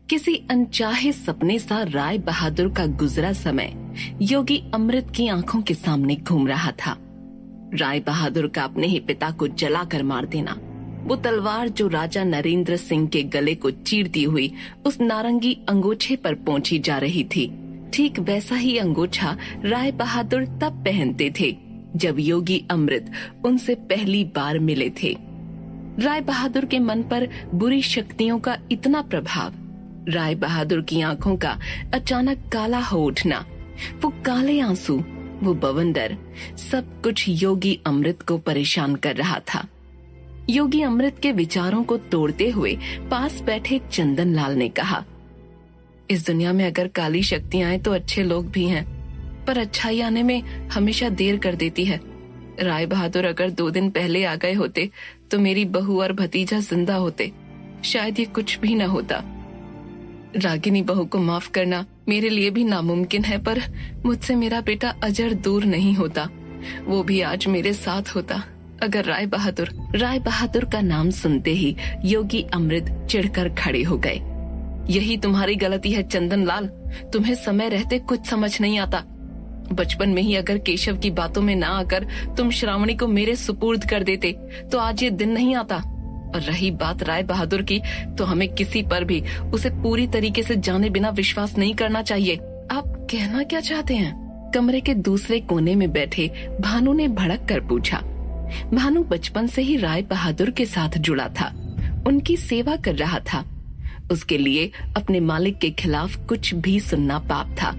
किसी अनचाहे सपने सा राय बहादुर का गुजरा समय योगी अमृत की आंखों के सामने घूम रहा था। राय बहादुर का अपने ही पिता को जलाकर मार देना, वो तलवार जो राजा नरेंद्र सिंह के गले को चीरती हुई उस नारंगी अंगोछे पर पहुंची जा रही थी, ठीक वैसा ही अंगोछा राय बहादुर तब पहनते थे जब योगी अमृत उनसे पहली बार मिले थे। राय बहादुर के मन पर बुरी शक्तियों का इतना प्रभाव, राय बहादुर की आंखों का अचानक काला हो उठना, वो काले आंसू, वो बवंडर, सब कुछ योगी अमृत को परेशान कर रहा था। योगी अमृत के विचारों को तोड़ते हुए पास बैठे चंदन लाल ने कहा, इस दुनिया में अगर काली शक्तियां आए तो अच्छे लोग भी हैं, पर अच्छाई आने में हमेशा देर कर देती है। राय बहादुर अगर 2 दिन पहले आ गए होते तो मेरी बहू और भतीजा जिंदा होते, शायद ये कुछ भी न होता। रागिनी बहू को माफ करना मेरे लिए भी नामुमकिन है, पर मुझसे मेरा बेटा अजर दूर नहीं होता, वो भी आज मेरे साथ होता अगर राय बहादुर का नाम सुनते ही योगी अमृत चिढ़कर खड़े हो गए। यही तुम्हारी गलती है चंदन लाल, तुम्हें समय रहते कुछ समझ नहीं आता। बचपन में ही अगर केशव की बातों में ना आकर तुम श्रावणी को मेरे सुपुर्द कर देते तो आज ये दिन नहीं आता। और रही बात राय बहादुर की, तो हमें किसी पर भी उसे पूरी तरीके से जाने बिना विश्वास नहीं करना चाहिए। आप कहना क्या चाहते हैं? कमरे के दूसरे कोने में बैठे भानु ने भड़क कर पूछा। भानु बचपन से ही राय बहादुर के साथ जुड़ा था, उनकी सेवा कर रहा था। उसके लिए अपने मालिक के खिलाफ कुछ भी सुनना पाप था।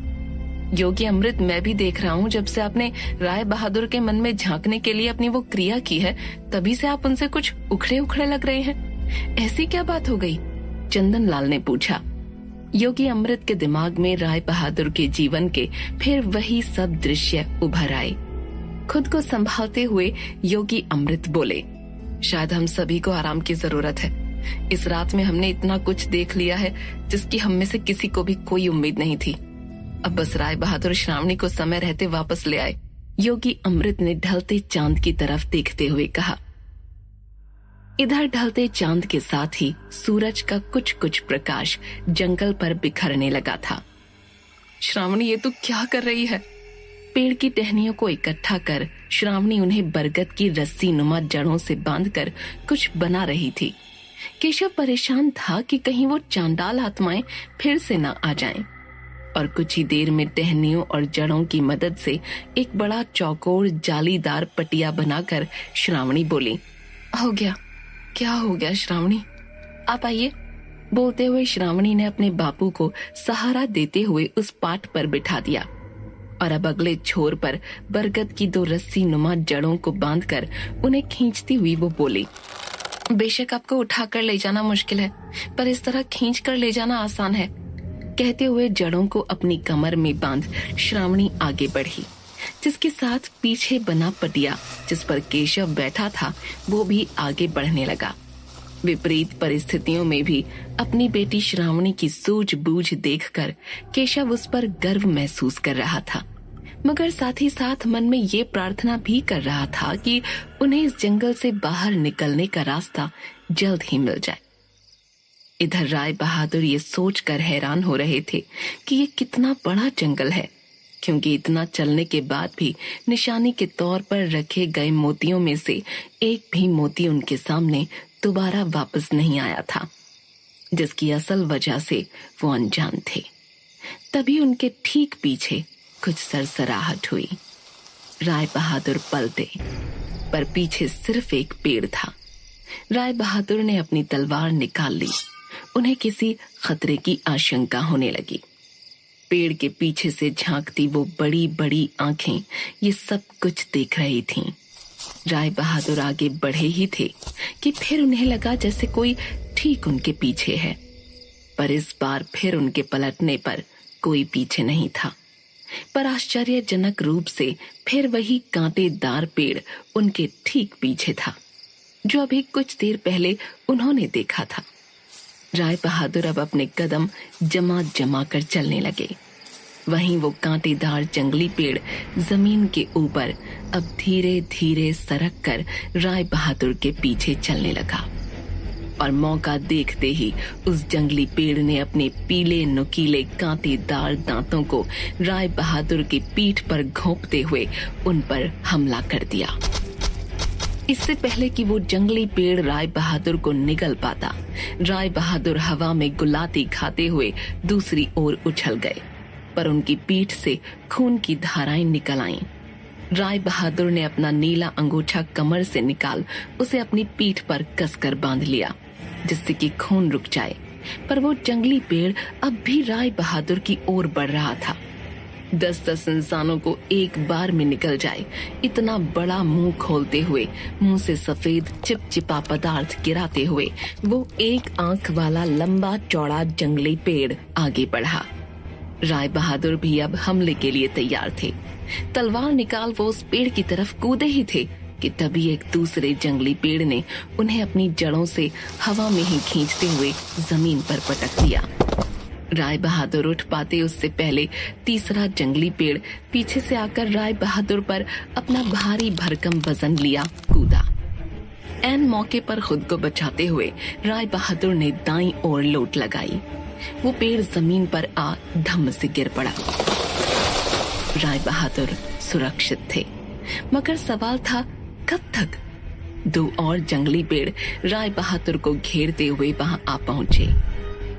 योगी अमृत, मैं भी देख रहा हूँ, जब से आपने राय बहादुर के मन में झांकने के लिए अपनी वो क्रिया की है, तभी से आप उनसे कुछ उखड़े उखड़े लग रहे हैं। ऐसी क्या बात हो गई? चंदन लाल ने पूछा। योगी अमृत के दिमाग में राय बहादुर के जीवन के फिर वही सब दृश्य उभर आए। खुद को संभालते हुए योगी अमृत बोले, शायद हम सभी को आराम की जरूरत है। इस रात में हमने इतना कुछ देख लिया है जिसकी हम में से किसी को भी कोई उम्मीद नहीं थी। अब बस राय बहादुर श्रावणी को समय रहते वापस ले आए। योगी अमृत ने ढलते चांद की तरफ देखते हुए कहा। इधर ढलते चांद के साथ ही सूरज का कुछ कुछ प्रकाश जंगल पर बिखरने लगा था। श्रावणी, ये तू क्या कर रही है? पेड़ की टहनियों को इकट्ठा कर श्रावणी उन्हें बरगद की रस्सी नुमा जड़ों से बांधकर कुछ बना रही थी। केशव परेशान था कि कहीं वो चांडाल आत्माएं फिर से न आ जाएं। और कुछ ही देर में टहनियों और जड़ों की मदद से एक बड़ा चौकोर जालीदार पटिया बनाकर श्रावणी बोली, हो गया। क्या हो गया श्रावणी? आप आइए। बोलते हुए श्रावणी ने अपने बापू को सहारा देते हुए उस पाट पर बिठा दिया और अब अगले छोर पर बरगद की 2 रस्सी नुमा जड़ों को बांधकर उन्हें खींचती हुई वो बोली, बेशक आपको उठाकर ले जाना मुश्किल है, पर इस तरह खींच कर ले जाना आसान है। कहते हुए जड़ों को अपनी कमर में बांध श्रावणी आगे बढ़ी, जिसके साथ पीछे बना पटिया जिस पर केशव बैठा था वो भी आगे बढ़ने लगा। विपरीत परिस्थितियों में भी अपनी बेटी श्रावणी की सूझबूझ देखकर केशव उस पर गर्व महसूस कर रहा था, मगर साथ ही साथ मन में ये प्रार्थना भी कर रहा था कि उन्हें इस जंगल से बाहर निकलने का रास्ता जल्द ही मिल जाए। इधर राय बहादुर ये सोचकर हैरान हो रहे थे कि ये कितना बड़ा जंगल है, क्योंकि इतना चलने के बाद भी निशानी के तौर पर रखे गए मोतियों में से एक भी मोती उनके सामने दोबारा वापस नहीं आया था, जिसकी असल वजह से वो अनजान थे। तभी उनके ठीक पीछे कुछ सरसराहट हुई। राय बहादुर पलटे, पर पीछे सिर्फ एक पेड़ था। राय बहादुर ने अपनी तलवार निकाल ली। उन्हें किसी खतरे की आशंका होने लगी। पेड़ के पीछे से झांकती वो बड़ी बड़ी आंखें ये सब कुछ देख रही थीं। राय बहादुर आगे बढ़े ही थे कि फिर उन्हें लगा जैसे कोई ठीक उनके पीछे है, पर इस बार फिर उनके पलटने पर कोई पीछे नहीं था। पर आश्चर्यजनक रूप से फिर वही कांटेदार पेड़ उनके ठीक पीछे था, जो अभी कुछ देर पहले उन्होंने देखा था। राय बहादुर अब अपने कदम जमा जमा कर चलने लगे। वहीं वो कांटेदार जंगली पेड़ जमीन के ऊपर अब धीरे धीरे सरक कर राय बहादुर के पीछे चलने लगा। और मौका देखते ही उस जंगली पेड़ ने अपने पीले नुकीले कांटेदार दांतों को राय बहादुर की पीठ पर घोंपते हुए उन पर हमला कर दिया। इससे पहले कि वो जंगली पेड़ राय बहादुर को निगल पाता, राय बहादुर हवा में गुलाटी खाते हुए दूसरी ओर उछल गए, पर उनकी पीठ से खून की धाराएं निकल आईं। राय बहादुर ने अपना नीला अंगूठा कमर से निकाल उसे अपनी पीठ पर कसकर बांध लिया, जिससे कि खून रुक जाए, पर वो जंगली पेड़ अब भी राय बहादुर की ओर बढ़ रहा था। 10-10 इंसानों को एक बार में निकल जाए इतना बड़ा मुंह खोलते हुए, मुंह से सफेद चिपचिपा पदार्थ गिराते हुए वो एक आंख वाला लंबा चौड़ा जंगली पेड़ आगे बढ़ा। राय बहादुर भी अब हमले के लिए तैयार थे। तलवार निकाल वो उस पेड़ की तरफ कूदे ही थे कि तभी एक दूसरे जंगली पेड़ ने उन्हें अपनी जड़ों से हवा में ही खींचते हुए जमीन पर पटक दिया। राय बहादुर उठ पाते उससे पहले तीसरा जंगली पेड़ पीछे से आकर राय बहादुर पर अपना भारी भरकम वजन लिया कूदा। ऐन मौके पर खुद को बचाते हुए राय बहादुर ने दाईं ओर लोट लगाई। वो पेड़ जमीन पर आ धम्म से गिर पड़ा। राय बहादुर सुरक्षित थे, मगर सवाल था कब तक। 2 और जंगली पेड़ राय बहादुर को घेरते हुए वहां आ पहुंचे।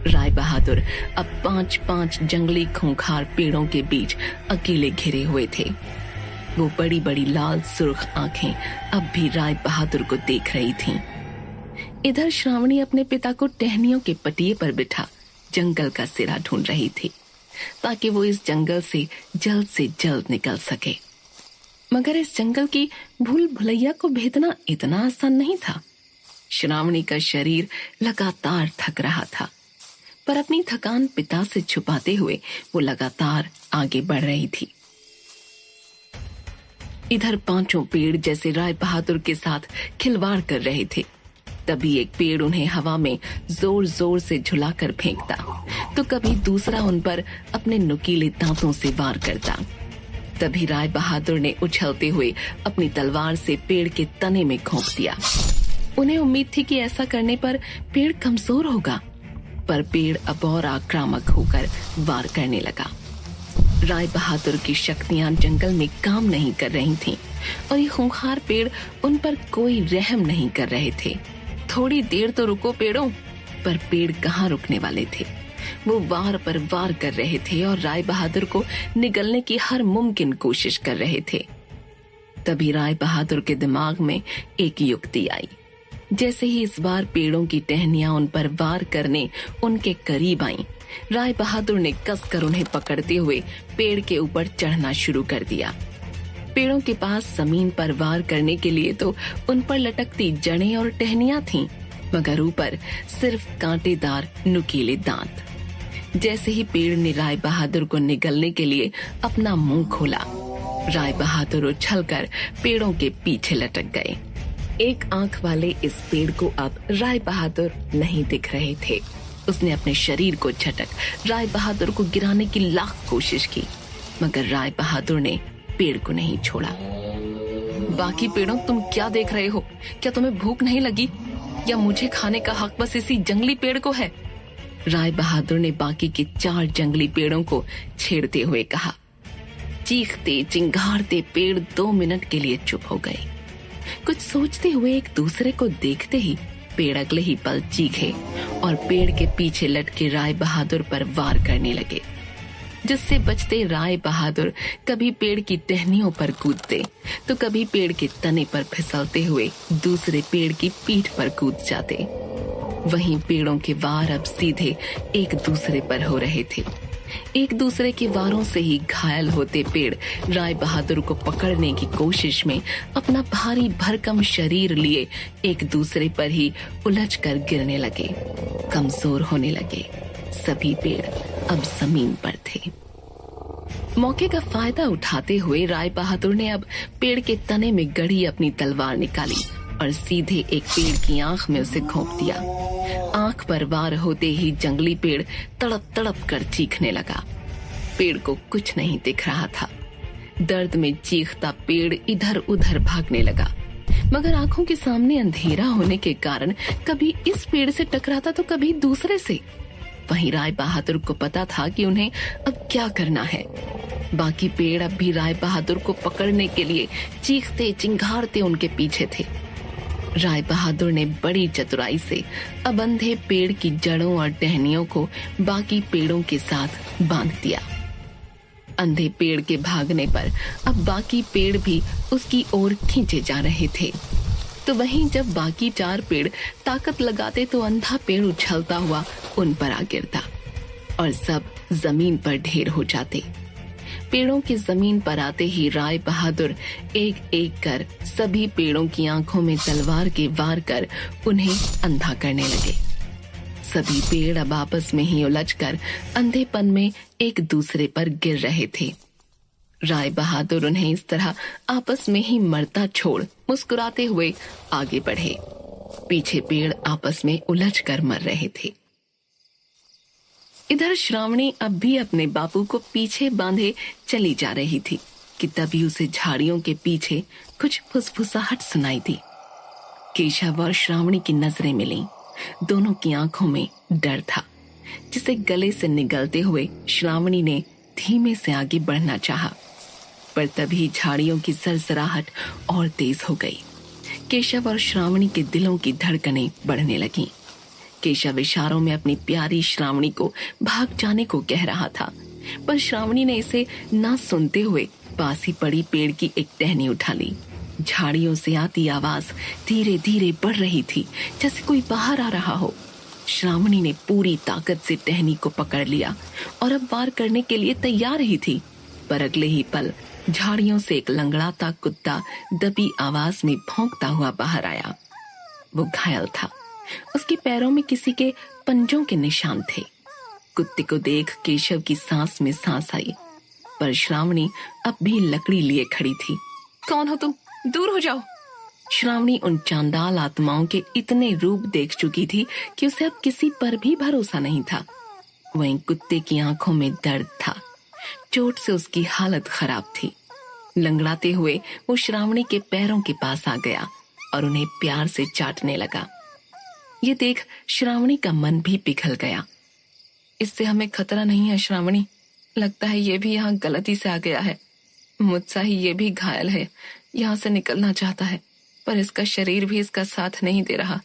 राय बहादुर अब 5-5 जंगली खूंखार पेड़ों के बीच अकेले घिरे हुए थे। वो बड़ी बड़ी लाल सुर्ख आंखें अब भी राय बहादुर को देख रही थीं। इधर श्रावणी अपने पिता को टहनियों के पटिये पर बिठा जंगल का सिरा ढूंढ रही थी, ताकि वो इस जंगल से जल्द निकल सके। मगर इस जंगल की भूल भुलैया को भेदना इतना आसान नहीं था। श्रावणी का शरीर लगातार थक रहा था, पर अपनी थकान पिता से छुपाते हुए वो लगातार आगे बढ़ रही थी। इधर 5 पेड़ जैसे राय बहादुर के साथ खिलवाड़ कर रहे थे। तभी एक पेड़ उन्हें हवा में जोर जोर से झुलाकर फेंकता, तो कभी दूसरा उन पर अपने नुकीले दांतों से वार करता। तभी राय बहादुर ने उछलते हुए अपनी तलवार से पेड़ के तने में घोंप दिया। उन्हें उम्मीद थी कि ऐसा करने पर पेड़ कमजोर होगा, पर पेड़ अब और आक्रामक होकर वार करने लगा। राय बहादुर की शक्तियां जंगल में काम नहीं कर रही थीं, और ये खूंखार पेड़ उन पर कोई रहम नहीं कर रहे थे। थोड़ी देर तो रुको पेड़ों, पर पेड़ कहाँ रुकने वाले थे। वो वार पर वार कर रहे थे और राय बहादुर को निगलने की हर मुमकिन कोशिश कर रहे थे। तभी राय बहादुर के दिमाग में एक युक्ति आई। जैसे ही इस बार पेड़ों की टहनियां उन पर वार करने उनके करीब आईं, राय बहादुर ने कसकर उन्हें पकड़ते हुए पेड़ के ऊपर चढ़ना शुरू कर दिया। पेड़ों के पास जमीन पर वार करने के लिए तो उन पर लटकती जड़ें और टहनियां थीं, मगर ऊपर सिर्फ कांटेदार नुकीले दांत। जैसे ही पेड़ ने राय बहादुर को निगलने के लिए अपना मुंह खोला, राय बहादुर उछलकर पेड़ों के पीछे लटक गए। एक आंख वाले इस पेड़ को अब राय बहादुर नहीं दिख रहे थे। उसने अपने शरीर को झटक राय बहादुर को गिराने की लाख कोशिश की, मगर राय बहादुर ने पेड़ को नहीं छोड़ा। बाकी पेड़ों, तुम क्या देख रहे हो? क्या तुम्हें भूख नहीं लगी? या मुझे खाने का हक बस इसी जंगली पेड़ को है? राय बहादुर ने बाकी के 4 जंगली पेड़ों को छेड़ते हुए कहा। चीखते चिंगारते पेड़ 2 मिनट के लिए चुप हो गए। कुछ सोचते हुए एक दूसरे को देखते ही पेड़ अगले ही पल चीखे और पेड़ के पीछे लटके राय बहादुर पर वार करने लगे, जिससे बचते राय बहादुर कभी पेड़ की टहनियों पर कूदते तो कभी पेड़ के तने पर फिसलते हुए दूसरे पेड़ की पीठ पर कूद जाते। वहीं पेड़ों के वार अब सीधे एक दूसरे पर हो रहे थे। एक दूसरे के वारों से ही घायल होते पेड़ राय बहादुर को पकड़ने की कोशिश में अपना भारी भरकम शरीर लिए एक दूसरे पर ही उलझकर गिरने लगे, कमजोर होने लगे। सभी पेड़ अब जमीन पर थे। मौके का फायदा उठाते हुए राय बहादुर ने अब पेड़ के तने में गड़ी अपनी तलवार निकाली और सीधे एक पेड़ की आंख में उसे घोंप दिया। आंख पर वार होते ही जंगली पेड़ तड़प तड़प कर चीखने लगा। पेड़ को कुछ नहीं दिख रहा था। दर्द में चीखता पेड़ इधर उधर भागने लगा। मगर आंखों के सामने अंधेरा होने के कारण कभी इस पेड़ से टकराता तो कभी दूसरे से। वहीं राय बहादुर को पता था कि उन्हें अब क्या करना है। बाकी पेड़ अब भी राय बहादुर को पकड़ने के लिए चीखते चिंघाड़ते उनके पीछे थे। राय बहादुर ने बड़ी चतुराई से अब अंधे पेड़ की जड़ों और टहनियों को बाकी पेड़ों के साथ बांध दिया। अंधे पेड़ के भागने पर अब बाकी पेड़ भी उसकी ओर खींचे जा रहे थे। तो वहीं जब बाकी 4 पेड़ ताकत लगाते तो अंधा पेड़ उछलता हुआ उन पर आ गिरता और सब जमीन पर ढेर हो जाते। पेड़ों की जमीन पर आते ही राय बहादुर एक एक कर सभी पेड़ों की आंखों में तलवार के वार कर उन्हें अंधा करने लगे। सभी पेड़ अब आपस में ही उलझकर अंधेपन में एक दूसरे पर गिर रहे थे। राय बहादुर उन्हें इस तरह आपस में ही मरता छोड़ मुस्कुराते हुए आगे बढ़े। पीछे पेड़ आपस में उलझकर मर रहे थे। इधर श्रावणी अब भी अपने बापू को पीछे बांधे चली जा रही थी कि तभी उसे झाड़ियों के पीछे कुछ फुसफुसाहट सुनाई दी। केशव और श्रावणी की नजरें मिलीं। दोनों की आंखों में डर था, जिसे गले से निगलते हुए श्रावणी ने धीमे से आगे बढ़ना चाहा, पर तभी झाड़ियों की सरसराहट और तेज हो गई। केशव और श्रावणी के दिलों की धड़कनें बढ़ने लगीं। केशव इशारों में अपनी प्यारी श्रावणी को भाग जाने को कह रहा था, पर श्रावणी ने इसे ना सुनते हुए पास ही पड़ी पेड़ की एक टहनी उठा ली। झाड़ियों से आती आवाज धीरे धीरे बढ़ रही थी, जैसे कोई बाहर आ रहा हो। श्रावणी ने पूरी ताकत से टहनी को पकड़ लिया और अब वार करने के लिए तैयार ही थी, पर अगले ही पल झाड़ियों से एक लंगड़ाता कुत्ता दबी आवाज में भौंकता हुआ बाहर आया। वो घायल था, उसके पैरों में किसी के पंजों के निशान थे। कुत्ते को देख केशव की सांस में सांस आई, पर श्रावणी अब भी लकड़ी लिए खड़ी थी। कौन हो तुम? दूर हो जाओ। श्रावणी उन चांदाल आत्माओं के इतने रूप देख चुकी थी कि उसे अब किसी पर भी भरोसा नहीं था। वहीं कुत्ते की आंखों में दर्द था, चोट से उसकी हालत खराब थी। लंगड़ाते हुए वो श्रावणी के पैरों के पास आ गया और उन्हें प्यार से चाटने लगा। ये देख श्रावणी का मन भी पिघल गया। इससे हमें खतरा नहीं है श्रावणी, लगता है ये भी यहाँ गलती से आ गया है। मुझसा ही ये भी घायल है, यहाँ से निकलना चाहता है, पर इसका शरीर भी इसका साथ नहीं दे रहा।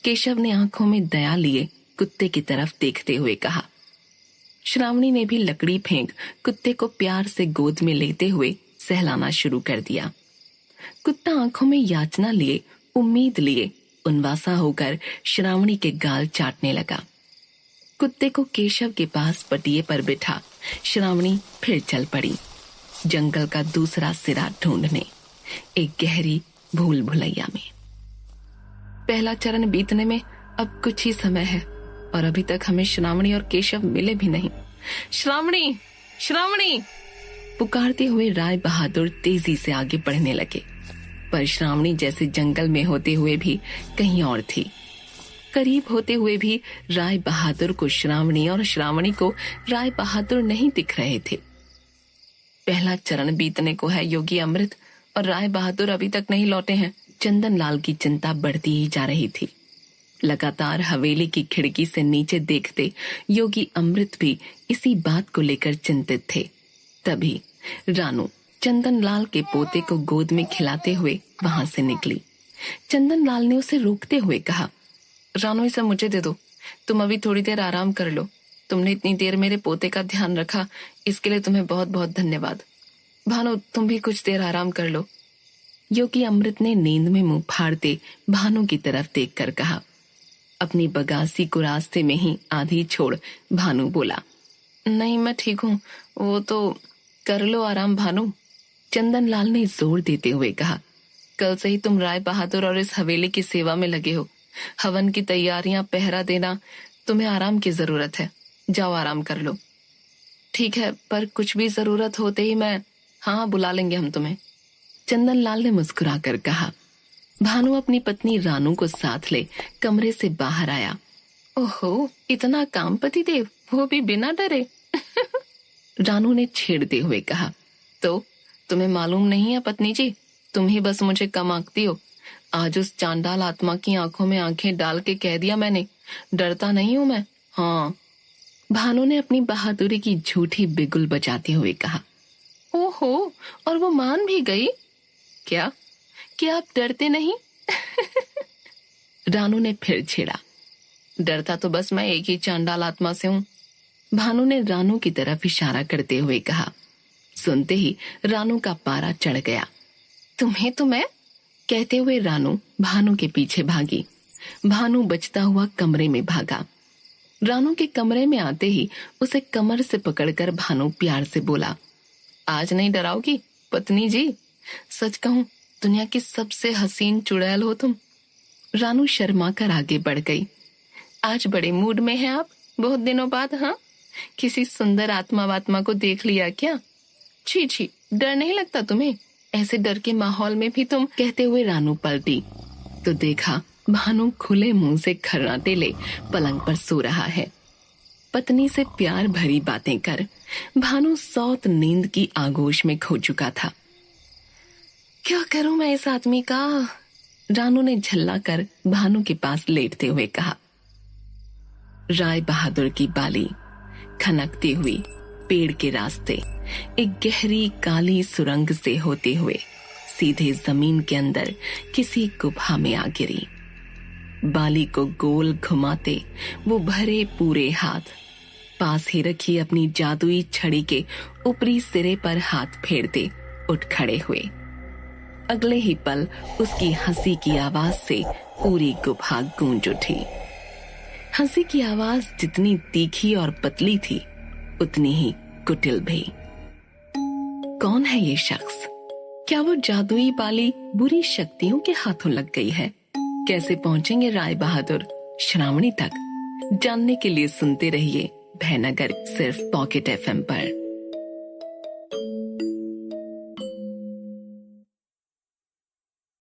केशव ने आंखों में दया लिए कुत्ते की तरफ देखते हुए कहा। श्रावणी ने भी लकड़ी फेंक कुत्ते को प्यार से गोद में लेते हुए सहलाना शुरू कर दिया। कुत्ता आंखों में याचना लिए, उम्मीद लिए उनवासा होकर श्रावणी के गाल चाटने लगा। कुत्ते को केशव के पास पटिये पर बिठा श्रावणी फिर चल पड़ी, जंगल का दूसरा सिरा ढूंढने, एक गहरी भूल भुलैया में। पहला चरण बीतने में अब कुछ ही समय है और अभी तक हमें श्रावणी और केशव मिले भी नहीं। श्रावणी, श्रावणी पुकारते हुए राय बहादुर तेजी से आगे बढ़ने लगे, पर श्रावणी जैसे जंगल में होते हुए भी कहीं और थी। करीब होते हुए भी राय बहादुर को श्रावणी और श्रावणी को राय बहादुर नहीं दिख रहे थे। पहला चरण बीतने को है योगी अमृत, और राय बहादुर अभी तक नहीं लौटे हैं। चंदन लाल की चिंता बढ़ती ही जा रही थी। लगातार हवेली की खिड़की से नीचे देखते योगी अमृत भी इसी बात को लेकर चिंतित थे। तभी रानू चंदन लाल के पोते को गोद में खिलाते हुए वहां से निकली। चंदन लाल ने उसे रोकते हुए कहा, रानू इसे मुझे दे दो, तुम अभी थोड़ी देर आराम कर लो। तुमने इतनी देर मेरे पोते का ध्यान रखा, इसके लिए तुम्हें बहुत बहुत धन्यवाद। भानु तुम भी कुछ देर आराम कर लो। योगी अमृत ने नींद में मुंह फाड़ते भानु की तरफ देखकर कहा। अपनी बगासी को रास्ते में ही आधी छोड़ भानु बोला, नहीं मैं ठीक हूँ, वो तो कर लो आराम भानु। चंदन लाल ने जोर देते हुए कहा, कल से ही तुम राय बहादुर और इस हवेली की सेवा में लगे हो। हवन की तैयारियां, पहरा देना, तुम्हें आराम की जरूरत है, जाओ आराम कर लो। ठीक है, पर कुछ भी जरूरत होते ही मैं हाँ बुला लेंगे हम तुम्हें। चंदन लाल ने मुस्कुराकर कहा। भानु अपनी पत्नी रानू को साथ ले कमरे से बाहर आया। ओहो, इतना काम पति देव, वो भी बिना डरे। रानू ने छेड़ते हुए कहा, तो तुम्हें मालूम नहीं है पत्नी जी, तुम ही बस मुझे कम आंकती हो। आज उस चांडाल आत्मा की आंखों में आंखें डाल के कह दिया मैंने, डरता नहीं हूं मैं। हाँ, भानु ने अपनी बहादुरी की झूठी बिगुल बजाते हुए कहा। ओहो, और वो मान भी गई? क्या आप डरते नहीं? रानू ने फिर छेड़ा। डरता तो बस मैं एक ही चांडाल आत्मा से हूं, भानु ने रानू की तरफ इशारा करते हुए कहा। सुनते ही रानू का पारा चढ़ गया। तुम्हें तो मैं, कहते हुए रानू भानु के पीछे भागी। भानु बचता हुआ कमरे में भागा। रानू के कमरे में आते ही उसे कमर से पकड़कर भानु प्यार से बोला, आज नहीं डराओगी पत्नी जी? सच कहूं, दुनिया की सबसे हसीन चुड़ैल हो तुम। रानू शर्मा कर आगे बढ़ गई। आज बड़े मूड में हैं आप, बहुत दिनों बाद। हाँ, किसी सुंदर आत्मा वात्मा को देख लिया क्या? छी छी, डर नहीं लगता तुम्हें? ऐसे डर के माहौल में भी तुम, कहते हुए रानू पलटी तो देखा भानु खुले मुंह से खर्राटे ले पलंग पर सो रहा है। पत्नी से प्यार भरी बातें कर भानु सौत नींद की आगोश में खो चुका था। क्या करूं मैं इस आदमी का? रानू ने झल्ला कर भानु के पास लेटते हुए कहा। राय बहादुर की बाली खनकती हुई पेड़ के रास्ते एक गहरी काली सुरंग से होते हुए सीधे जमीन के अंदर किसी गुफा में आ गिरी। बाली को गोल घुमाते वो भरे पूरे हाथ पास ही रखी अपनी जादुई छड़ी के ऊपरी सिरे पर हाथ फेरते उठ खड़े हुए। अगले ही पल उसकी हंसी की आवाज से पूरी गुफा गूंज उठी। हंसी की आवाज जितनी तीखी और पतली थी उतनी ही कुटिल भी। कौन है ये शख्स? क्या वो जादुई बाली बुरी शक्तियों के हाथों लग गई है? कैसे पहुंचेंगे राय बहादुर श्रावणी तक? जानने के लिए सुनते रहिए भयनगर सिर्फ पॉकेट FM पर।